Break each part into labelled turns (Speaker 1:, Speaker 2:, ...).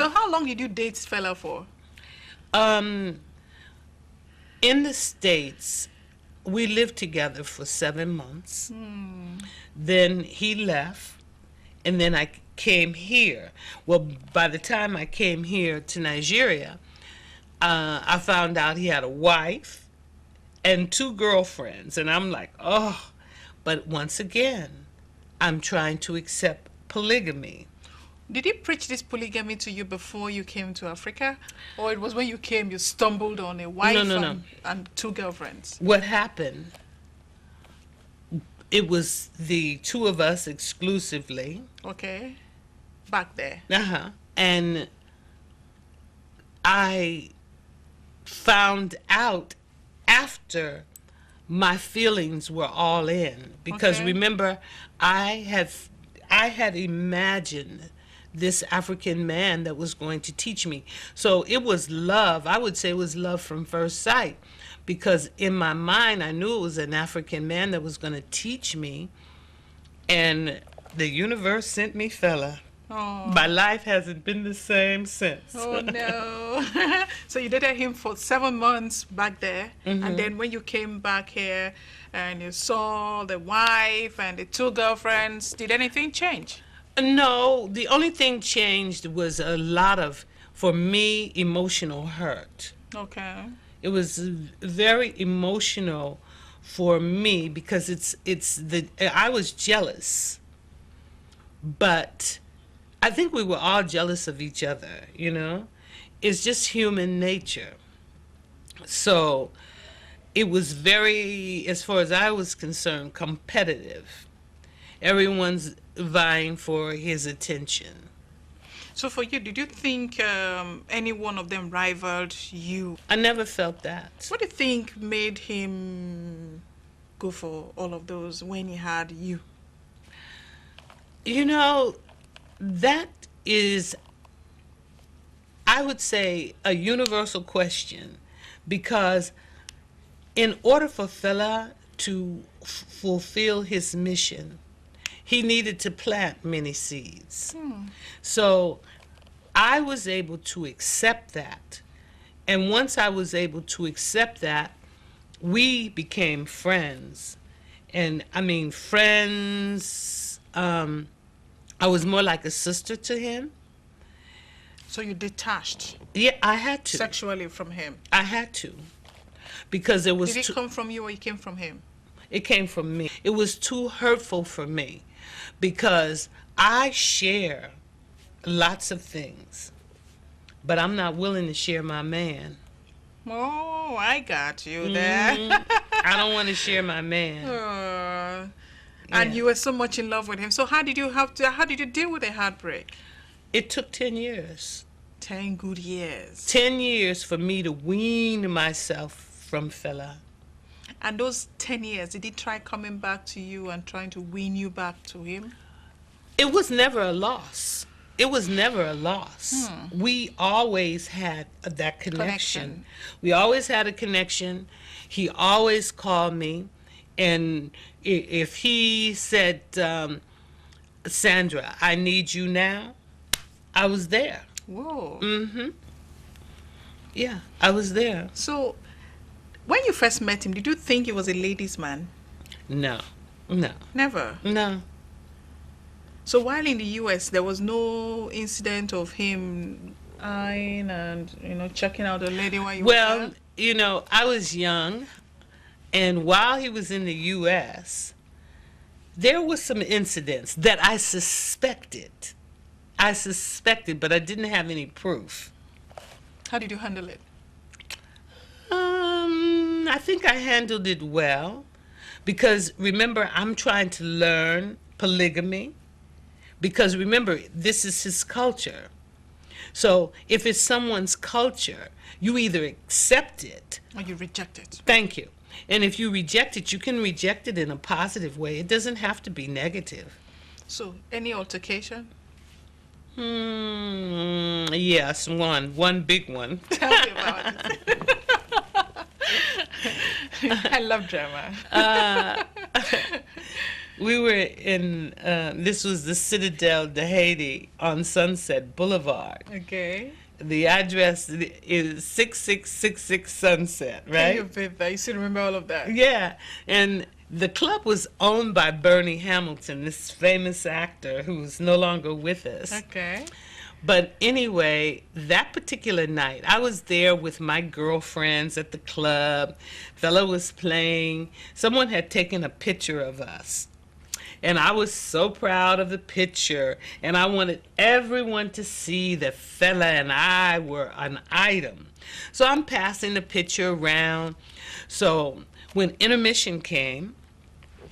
Speaker 1: So how long did you date Fela for?
Speaker 2: Um, in the States, we lived together for 7 months. Then he left, and then I came here. Well, by the time I came here to Nigeria, I found out he had a wife and 2 girlfriends, and I'm like, oh. But once again, I'm trying to accept polygamy.
Speaker 1: Did he preach this polygamy to you before you came to Africa? Or it was when you came, you stumbled on a wife
Speaker 2: No.
Speaker 1: and 2 girlfriends?
Speaker 2: What happened, it was the 2 of us exclusively.
Speaker 1: Okay. Back there.
Speaker 2: And I found out after my feelings were all in. Because
Speaker 1: Okay.
Speaker 2: remember, I had imagined this African man that was going to teach me. So it was love. I would say it was love from first sight, because in my mind I knew it was an African man that was going to teach me, and the universe sent me Fela.
Speaker 1: Oh.
Speaker 2: My life hasn't been the same since.
Speaker 1: Oh no. So you dated him for 7 months back there, and then when you came back here and you saw the wife and the 2 girlfriends, did anything change?
Speaker 2: No, the only thing changed was a lot of, for me, emotional hurt.
Speaker 1: Okay.
Speaker 2: It was very emotional for me because I was jealous, but I think we were all jealous of each other, you know? It's just human nature. So it was very, as far as I was concerned, competitive. Everyone's vying for his attention.
Speaker 1: So for you, did you think any one of them rivaled you?
Speaker 2: I never felt that.
Speaker 1: What do you think made him go for all of those when he had you?
Speaker 2: You know, that is, I would say, a universal question, because in order for Fela to fulfill his mission, he needed to plant many seeds. So I was able to accept that. And once I was able to accept that, we became friends. And I mean, friends, I was more like a sister to him.
Speaker 1: So you detached
Speaker 2: Yeah, I had to.
Speaker 1: sexually from him.
Speaker 2: I had to. Because it was
Speaker 1: Did it come from you or it came from him?
Speaker 2: it came from me. It was too hurtful for me because I share lots of things, but I'm not willing to share my man.
Speaker 1: Oh, I got you there.
Speaker 2: I don't want to share my man.
Speaker 1: And
Speaker 2: Yeah.
Speaker 1: you were so much in love with him. So how did you deal with the heartbreak?
Speaker 2: It took 10 years.
Speaker 1: 10 good years.
Speaker 2: 10 years for me to wean myself from Fela.
Speaker 1: And those 10 years, did he try coming back to you and trying to win you back to him?
Speaker 2: It was never a loss. It was never a loss. We always had that connection. We always had a connection. He always called me. And if he said, Sandra, I need you now, I was there.
Speaker 1: Whoa.
Speaker 2: Yeah, I was there.
Speaker 1: So when you first met him, did you think he was a ladies' man?
Speaker 2: No.
Speaker 1: Never.
Speaker 2: No.
Speaker 1: So while in the US, there was no incident of him eyeing and, checking out a lady while you were
Speaker 2: Well,
Speaker 1: there?
Speaker 2: I was young, and while he was in the U.S., there were some incidents that I suspected. But I didn't have any proof.
Speaker 1: How did you handle it?
Speaker 2: I think I handled it well, because remember, I'm trying to learn polygamy, because remember, this is his culture. So if it's someone's culture, you either accept it
Speaker 1: Or you reject it?
Speaker 2: Thank you. And if you reject it, you can reject it in a positive way. It doesn't have to be negative.
Speaker 1: So any altercation?
Speaker 2: Yes, one big one.
Speaker 1: Tell me about it. I love drama.
Speaker 2: We were in, this was the Citadel de Haiti on Sunset Boulevard.
Speaker 1: Okay.
Speaker 2: The address is 6666 Sunset,
Speaker 1: Can
Speaker 2: right?
Speaker 1: you believe that? You still remember all of that?
Speaker 2: Yeah, and the club was owned by Bernie Hamilton, this famous actor who's no longer with us.
Speaker 1: Okay.
Speaker 2: But anyway, that particular night, I was there with my girlfriends at the club. Fella was playing. Someone had taken a picture of us. And I was so proud of the picture. And I wanted everyone to see that Fella and I were an item. So I'm passing the picture around. So when intermission came,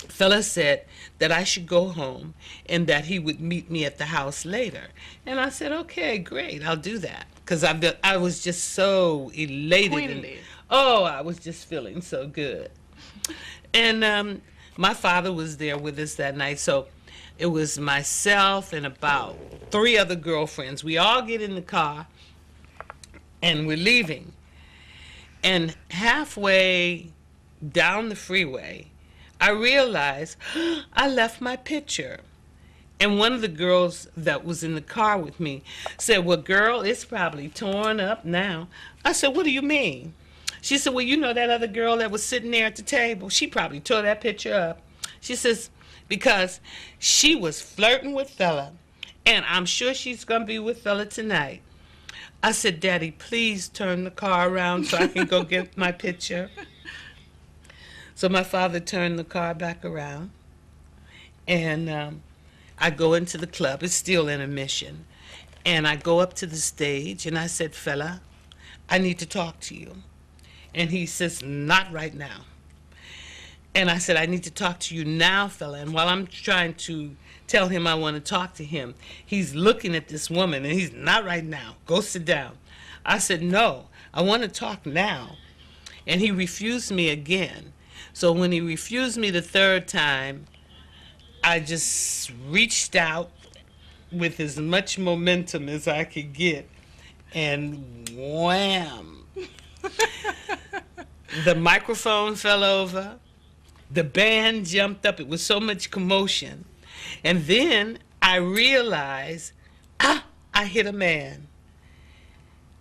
Speaker 2: Fella said that I should go home and that he would meet me at the house later. And I said, okay, great, I'll do that. Because I was just so elated.
Speaker 1: Queenly.
Speaker 2: I was just feeling so good. And my father was there with us that night. So it was myself and about 3 other girlfriends. We all get in the car and we're leaving. And halfway down the freeway, I realized I left my picture. And one of the girls that was in the car with me said, well, girl, it's probably torn up now. I said, what do you mean? She said, well, you know that other girl that was sitting there at the table? She probably tore that picture up. She says, because she was flirting with Fella, and I'm sure she's going to be with Fella tonight. I said, Daddy, please turn the car around so I can go get my picture. So my father turned the car back around, and I go into the club. It's still intermission. And I go up to the stage, and I said, Fella, I need to talk to you. And he says, not right now. And I said, I need to talk to you now, Fella. And while I'm trying to tell him I want to talk to him, he's looking at this woman, and he's, not right now. Go sit down. I said, no, I want to talk now. And he refused me again. So when he refused me the 3rd time, I just reached out with as much momentum as I could get, and wham! The microphone fell over. The band jumped up. It was so much commotion. And then I realized, I hit a man.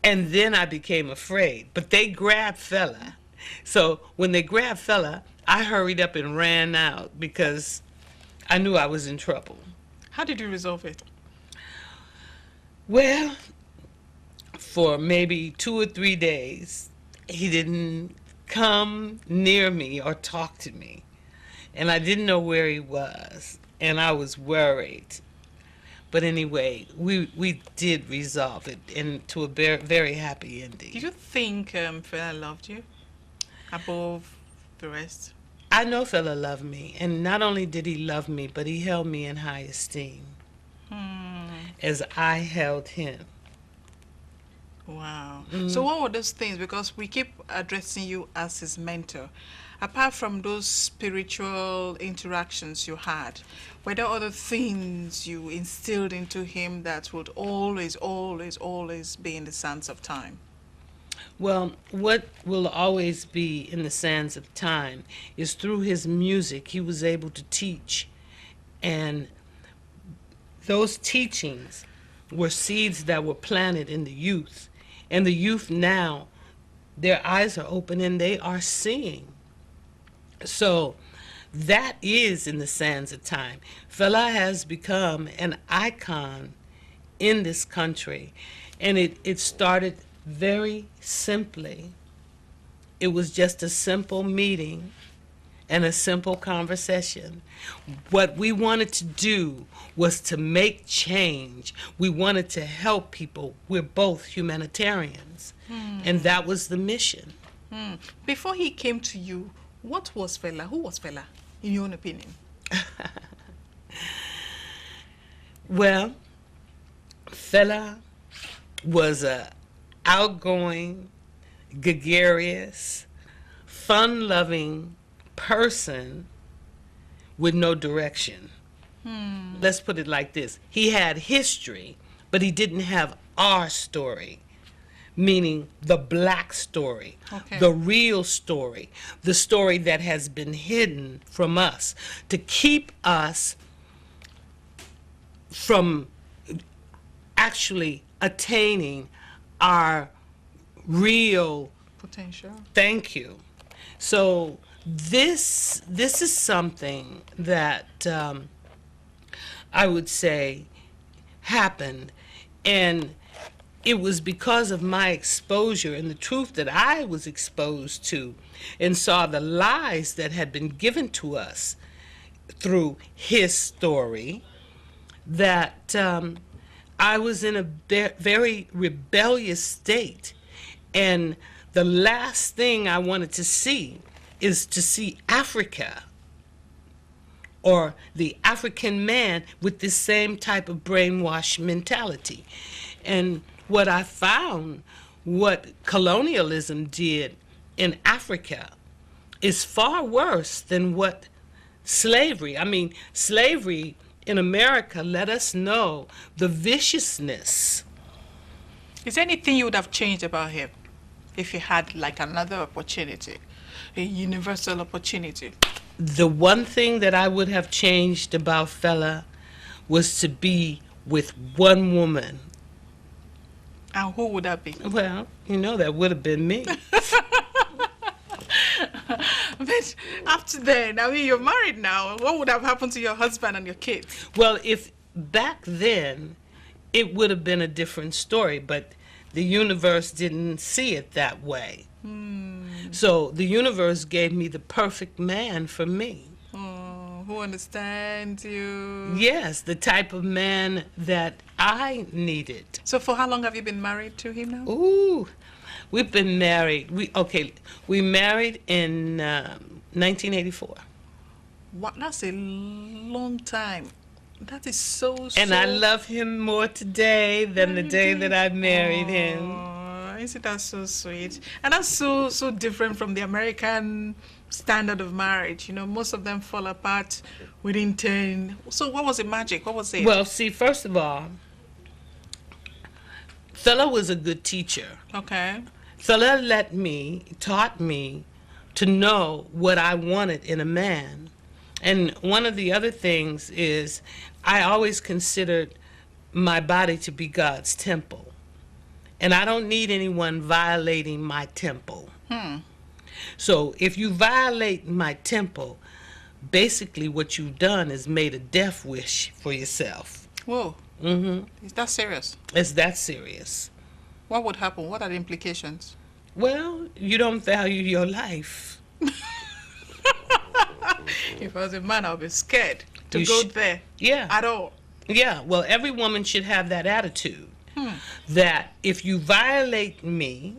Speaker 2: And then I became afraid. But they grabbed Fella. So when they grabbed Fella, I hurried up and ran out because I knew I was in trouble.
Speaker 1: How did you resolve it?
Speaker 2: Well, for maybe 2 or 3 days, he didn't come near me or talk to me. And I didn't know where he was. And I was worried. But anyway, we did resolve it into a very happy ending.
Speaker 1: Did you think Fela loved you above the rest?
Speaker 2: I know Fela loved me, and not only did he love me, but he held me in high esteem as I held him.
Speaker 1: Wow. So what were those things? Because we keep addressing you as his mentor. Apart from those spiritual interactions you had, were there other things you instilled into him that would always, always, always be in the sands of time?
Speaker 2: Well, what will always be in the sands of time is through his music he was able to teach. And those teachings were seeds that were planted in the youth. And the youth now, their eyes are open and they are seeing. So that is in the sands of time. Fela has become an icon in this country. And it started very simply. It was just a simple meeting and a simple conversation. What we wanted to do was to make change. We wanted to help people. We're both humanitarians. And that was the mission.
Speaker 1: Before he came to you, what was Fela? Who was Fela, in your own opinion?
Speaker 2: Well, Fela was a outgoing, gregarious, fun-loving person with no direction. Let's put it like this. He had history, but he didn't have our story meaning the black story,
Speaker 1: Okay.
Speaker 2: the real story, the story that has been hidden from us, to keep us from actually attaining our real
Speaker 1: Potential.
Speaker 2: thank you. So this is something that I would say happened, and it was because of my exposure and the truth that I was exposed to, and saw the lies that had been given to us through his story, that I was in a very rebellious state. And the last thing I wanted to see is to see Africa, or the African man, with this same type of brainwash mentality. And what I found, what colonialism did in Africa, is far worse than what slavery. I mean, slavery in America let us know the viciousness.
Speaker 1: Is there anything you would have changed about him if you had like another opportunity, a universal opportunity?
Speaker 2: The one thing that I would have changed about Fela was to be with one woman.
Speaker 1: And who would that be?
Speaker 2: Well, that would have been me.
Speaker 1: But after then, I mean, you're married now. What would have happened to your husband and your kids?
Speaker 2: Well, if back then, it would have been a different story, but the universe didn't see it that way. So the universe gave me the perfect man for me.
Speaker 1: Oh, who understands you?
Speaker 2: Yes, the type of man that I needed.
Speaker 1: So for how long have you been married to him now?
Speaker 2: Ooh, we've been married. We married in 1984.
Speaker 1: What? That's a long time. That is so.
Speaker 2: And I love him more today than the day that I married him.
Speaker 1: Oh, isn't that so sweet? And that's so different from the American standard of marriage. Most of them fall apart within 10. So what was the magic? What was it?
Speaker 2: Well, see, first of all, Fela was a good teacher.
Speaker 1: Okay.
Speaker 2: Fela taught me to know what I wanted in a man. And one of the other things is I always considered my body to be God's temple. And I don't need anyone violating my temple. So if you violate my temple, basically what you've done is made a death wish for yourself.
Speaker 1: Whoa.
Speaker 2: Mm-hmm.
Speaker 1: Is that serious?
Speaker 2: It's that serious.
Speaker 1: What would happen? What are the implications?
Speaker 2: Well, you don't value your life.
Speaker 1: If I was a man, I would be scared to
Speaker 2: You
Speaker 1: go
Speaker 2: sh-
Speaker 1: there
Speaker 2: Yeah.
Speaker 1: at all.
Speaker 2: Yeah, well, every woman should have that attitude. That if you violate me,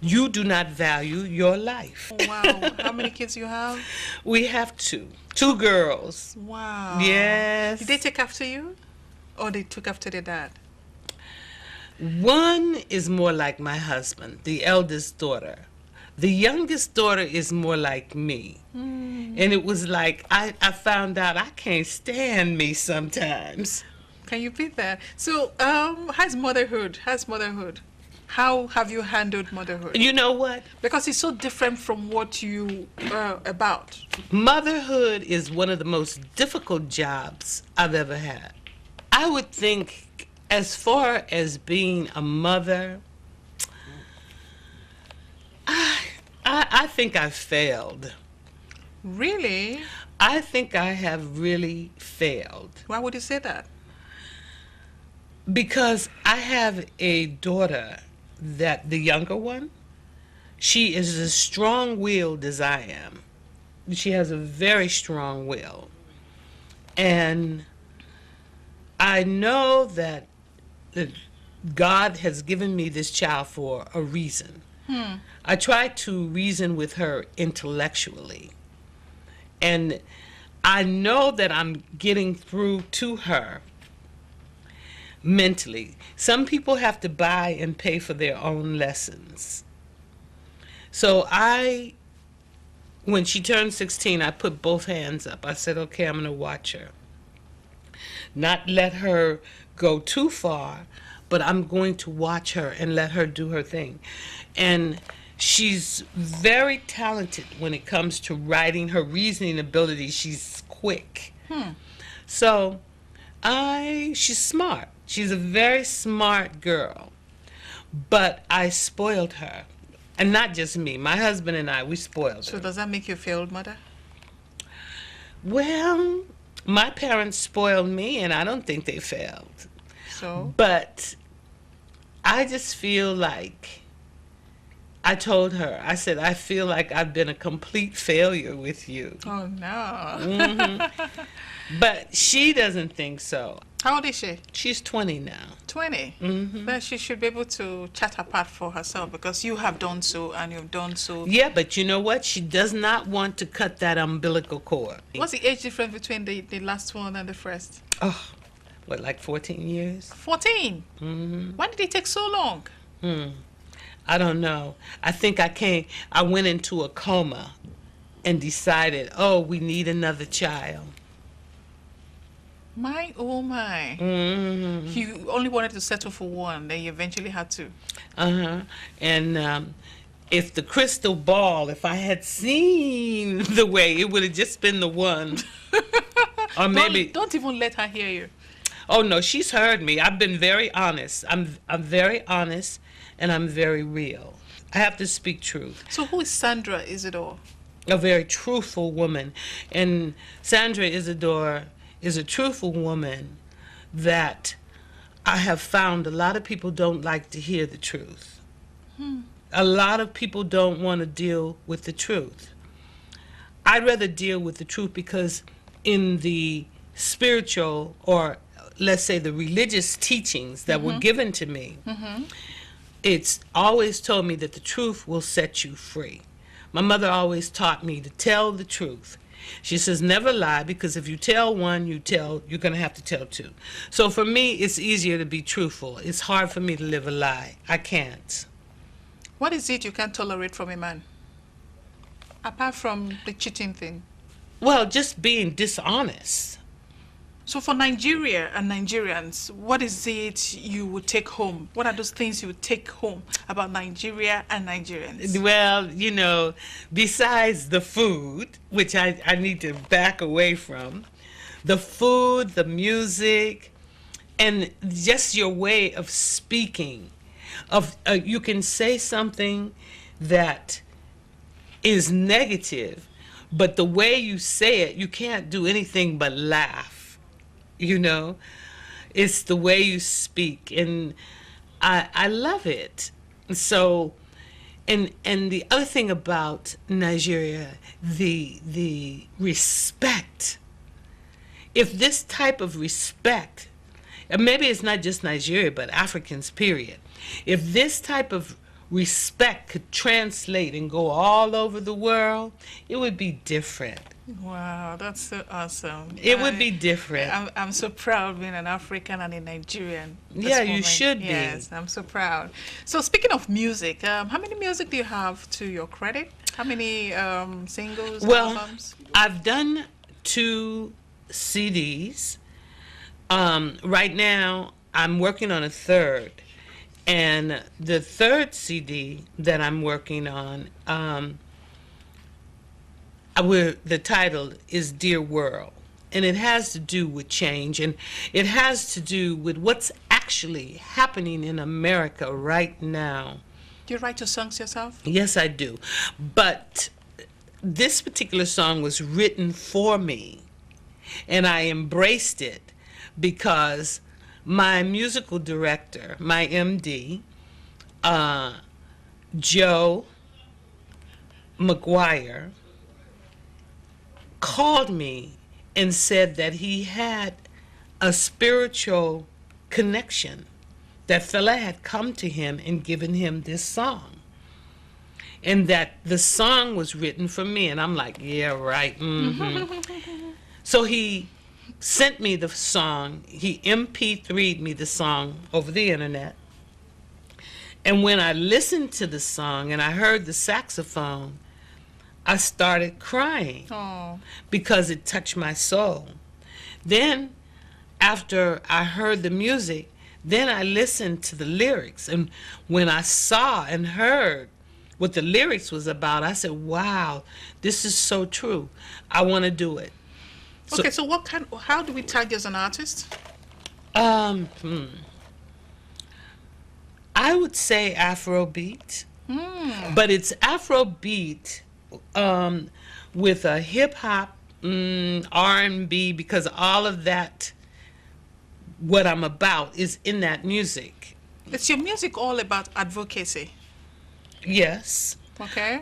Speaker 2: you do not value your life.
Speaker 1: Wow. How many kids you have?
Speaker 2: We have two girls.
Speaker 1: Wow.
Speaker 2: Yes.
Speaker 1: Did they take after you? Or they took after their dad?
Speaker 2: One is more like my husband, the eldest daughter. The youngest daughter is more like me. And it was like, I found out I can't stand me sometimes.
Speaker 1: Can you beat that? So, how's motherhood? How have you handled motherhood?
Speaker 2: You know what?
Speaker 1: Because it's so different from what you about.
Speaker 2: Motherhood is one of the most difficult jobs I've ever had. I would think, as far as being a mother, I think I failed.
Speaker 1: Really?
Speaker 2: I think I have really failed.
Speaker 1: Why would you say that?
Speaker 2: Because I have a daughter that, the younger one, she is as strong-willed as I am. She has a very strong will. And I know that God has given me this child for a reason. I try to reason with her intellectually. And I know that I'm getting through to her mentally. Some people have to buy and pay for their own lessons. So when she turned 16, I put both hands up. I said, okay, I'm going to watch her. Not let her go too far, but I'm going to watch her and let her do her thing. And she's very talented when it comes to writing. Her reasoning ability, she's quick. So she's smart. She's a very smart girl. But I spoiled her. And not just me. My husband and I, we spoiled her.
Speaker 1: So does that make you a failed mother?
Speaker 2: Well, my parents spoiled me, and I don't think they failed.
Speaker 1: So?
Speaker 2: But I just feel like, I told her, I said, I feel like I've been a complete failure with you.
Speaker 1: Oh, no.
Speaker 2: But she doesn't think so.
Speaker 1: How old is she?
Speaker 2: She's 20 now.
Speaker 1: 20? Then she should be able to chat her part for herself, because you have done so and you've done so.
Speaker 2: Yeah, but you know what? She does not want to cut that umbilical cord.
Speaker 1: What's the age difference between the last one and the first?
Speaker 2: Oh, what, like 14 years?
Speaker 1: 14? Why did it take so long?
Speaker 2: I don't know. I think I went into a coma and decided, oh, we need another child.
Speaker 1: My, oh my. You only wanted to settle for one, then you eventually had to.
Speaker 2: And if the crystal ball, if I had seen the way, it would have just been the one. Or maybe.
Speaker 1: Don't even let her hear you.
Speaker 2: Oh no, she's heard me. I've been very honest. I'm very honest, and I'm very real. I have to speak truth.
Speaker 1: So who is Sandra Isidore?
Speaker 2: A very truthful woman, and Sandra Isidore is a truthful woman that I have found a lot of people don't like to hear the truth. A lot of people don't want to deal with the truth. I'd rather deal with the truth because in the spiritual, or let's say the religious teachings that were given to me, it's always told me that the truth will set you free. My mother always taught me to tell the truth. She says, never lie, because if you tell one, you're going to have to tell two. So for me, it's easier to be truthful. It's hard for me to live a lie. I can't.
Speaker 1: What is it you can't tolerate from a man? Apart from the cheating thing.
Speaker 2: Well, just being dishonest.
Speaker 1: So for Nigeria and Nigerians, what is it you would take home? What are those things you would take home about Nigeria and Nigerians?
Speaker 2: Well, you know, besides the food, which I need to back away from, the food, the music, and just your way of speaking. You can say something that is negative, but the way you say it, you can't do anything but laugh. You know, it's the way you speak, and I love it. So, and the other thing about Nigeria, the respect. If this type of respect, and maybe it's not just Nigeria, but Africans, period. If this type of respect could translate and go all over the world, it would be different.
Speaker 1: Wow, that's so awesome.
Speaker 2: It would be different.
Speaker 1: I'm so proud being an African and a Nigerian.
Speaker 2: Yeah, you should be.
Speaker 1: Yes, I'm so proud. So speaking of music, how many music do you have to your credit? How many singles, albums?
Speaker 2: I've done 2 CDs. Right now, I'm working on a third. And the third CD that I'm working on, the title is Dear World, and it has to do with change, and it has to do with what's actually happening in America right now.
Speaker 1: Do you write your songs yourself?
Speaker 2: Yes, I do. But this particular song was written for me, and I embraced it because my musical director, my MD, Joe McGuire, called me and said that he had a spiritual connection, that Fela had come to him and given him this song, and that the song was written for me. And I'm like, yeah, right. So he sent me the song. He MP3'd me the song over the internet. And when I listened to the song and I heard the saxophone, I started crying.
Speaker 1: Oh.
Speaker 2: Because it touched my soul. Then, after I heard the music, Then I listened to the lyrics, and when I saw and heard what the lyrics was about, I said, wow, this is so true. I want to do it.
Speaker 1: Okay, so how do we tag you as an artist?
Speaker 2: Um, hmm. I would say Afrobeat, but it's Afrobeat with a hip hop, R&B, because all of that, what I'm about, is in that music.
Speaker 1: Is your music all about advocacy?
Speaker 2: Yes.
Speaker 1: Okay.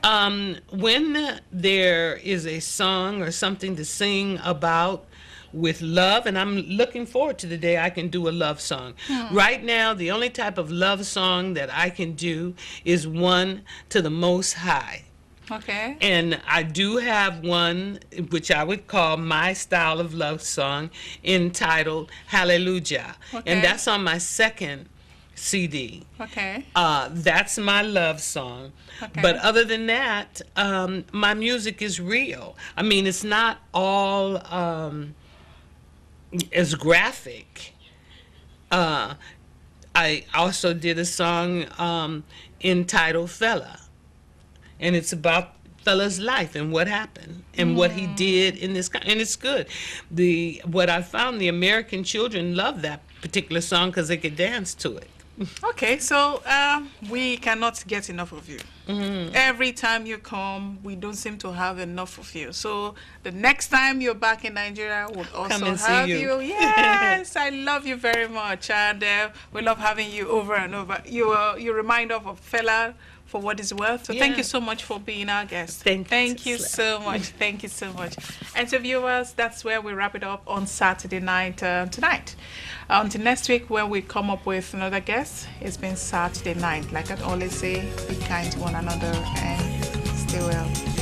Speaker 2: When there is a song or something to sing about with love, and I'm looking forward to the day I can do a love song. Right now, the only type of love song that I can do is one to the Most High.
Speaker 1: Okay.
Speaker 2: And I do have one, which I would call my style of love song, entitled Hallelujah.
Speaker 1: Okay.
Speaker 2: And that's on my second CD.
Speaker 1: Okay.
Speaker 2: That's my love song.
Speaker 1: Okay.
Speaker 2: But other than that, my music is real. I mean, it's not all as graphic. I also did a song entitled Fela, and it's about Fela's life and what happened and what he did in this and it's good. What I found, the American children love that particular song because they could dance to it.
Speaker 1: Okay, so we cannot get enough of you. Every time you come, we don't seem to have enough of you. So the next time you're back in Nigeria, we'll also
Speaker 2: and see
Speaker 1: have
Speaker 2: you.
Speaker 1: you. Yes, I love you very much, and we love having you over and over. You remind us of Fela for what it's worth. So thank you so much for being our guest.
Speaker 2: Thank
Speaker 1: you
Speaker 2: you.
Speaker 1: so much. Thank you so much. And so viewers, that's where we wrap it up on Saturday night tonight. Until next week when we come up with another guest, it's been Saturday night. Like I always say, be kind to one another and stay well.